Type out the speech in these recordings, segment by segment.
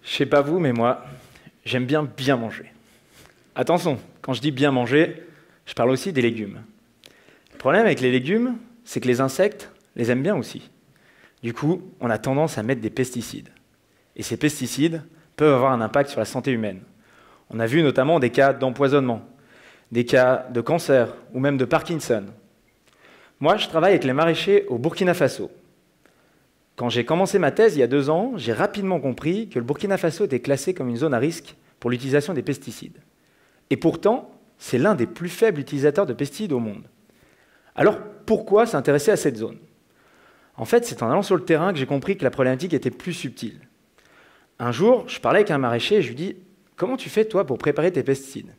Je sais pas vous, mais moi, j'aime bien manger. Attention, quand je dis bien manger, je parle aussi des légumes. Le problème avec les légumes, c'est que les insectes les aiment bien aussi. Du coup, on a tendance à mettre des pesticides. Et ces pesticides peuvent avoir un impact sur la santé humaine. On a vu notamment des cas d'empoisonnement, des cas de cancer ou même de Parkinson. Moi, je travaille avec les maraîchers au Burkina Faso. Quand j'ai commencé ma thèse il y a 2 ans, j'ai rapidement compris que le Burkina Faso était classé comme une zone à risque pour l'utilisation des pesticides. Et pourtant, c'est l'un des plus faibles utilisateurs de pesticides au monde. Alors, pourquoi s'intéresser à cette zone? En fait, c'est en allant sur le terrain que j'ai compris que la problématique était plus subtile. Un jour, je parlais avec un maraîcher et je lui dis « Comment tu fais, toi, pour préparer tes pesticides ?»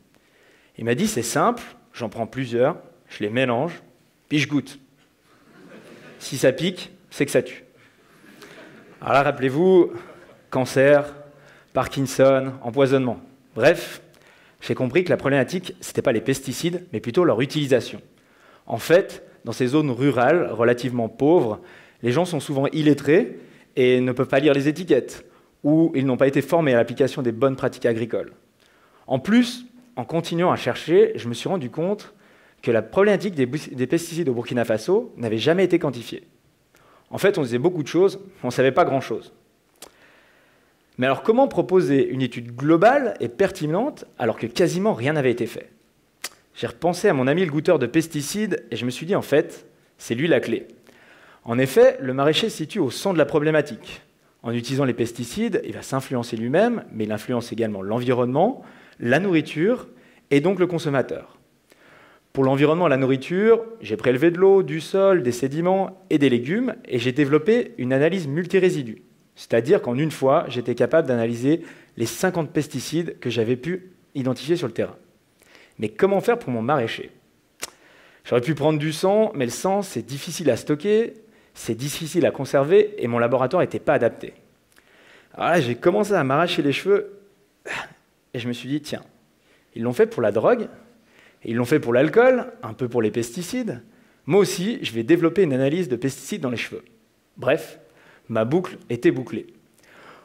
Il m'a dit « C'est simple, j'en prends plusieurs, je les mélange, puis je goûte. Si ça pique, c'est que ça tue. » Alors là, rappelez-vous, cancer, Parkinson, empoisonnement. Bref, j'ai compris que la problématique, ce n'était pas les pesticides, mais plutôt leur utilisation. En fait, dans ces zones rurales, relativement pauvres, les gens sont souvent illettrés et ne peuvent pas lire les étiquettes, ou ils n'ont pas été formés à l'application des bonnes pratiques agricoles. En plus, en continuant à chercher, je me suis rendu compte que la problématique des pesticides au Burkina Faso n'avait jamais été quantifiée. En fait, on faisait beaucoup de choses, on ne savait pas grand-chose. Mais alors, comment proposer une étude globale et pertinente alors que quasiment rien n'avait été fait? J'ai repensé à mon ami le goûteur de pesticides et je me suis dit, en fait, c'est lui la clé. En effet, le maraîcher se situe au centre de la problématique. En utilisant les pesticides, il va s'influencer lui-même, mais il influence également l'environnement, la nourriture et donc le consommateur. Pour l'environnement et la nourriture, j'ai prélevé de l'eau, du sol, des sédiments et des légumes et j'ai développé une analyse multirésidus. C'est-à-dire qu'en une fois, j'étais capable d'analyser les 50 pesticides que j'avais pu identifier sur le terrain. Mais comment faire pour mon maraîcher? J'aurais pu prendre du sang, mais le sang, c'est difficile à stocker, c'est difficile à conserver et mon laboratoire n'était pas adapté. Alors là, j'ai commencé à m'arracher les cheveux et je me suis dit, tiens, ils l'ont fait pour la drogue, ils l'ont fait pour l'alcool, un peu pour les pesticides. Moi aussi, je vais développer une analyse de pesticides dans les cheveux. Bref, ma boucle était bouclée.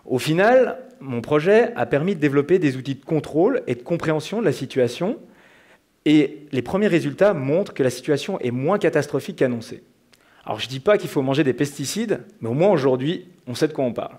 Au final, mon projet a permis de développer des outils de contrôle et de compréhension de la situation, et les premiers résultats montrent que la situation est moins catastrophique qu'annoncée. Alors je ne dis pas qu'il faut manger des pesticides, mais au moins aujourd'hui, on sait de quoi on parle.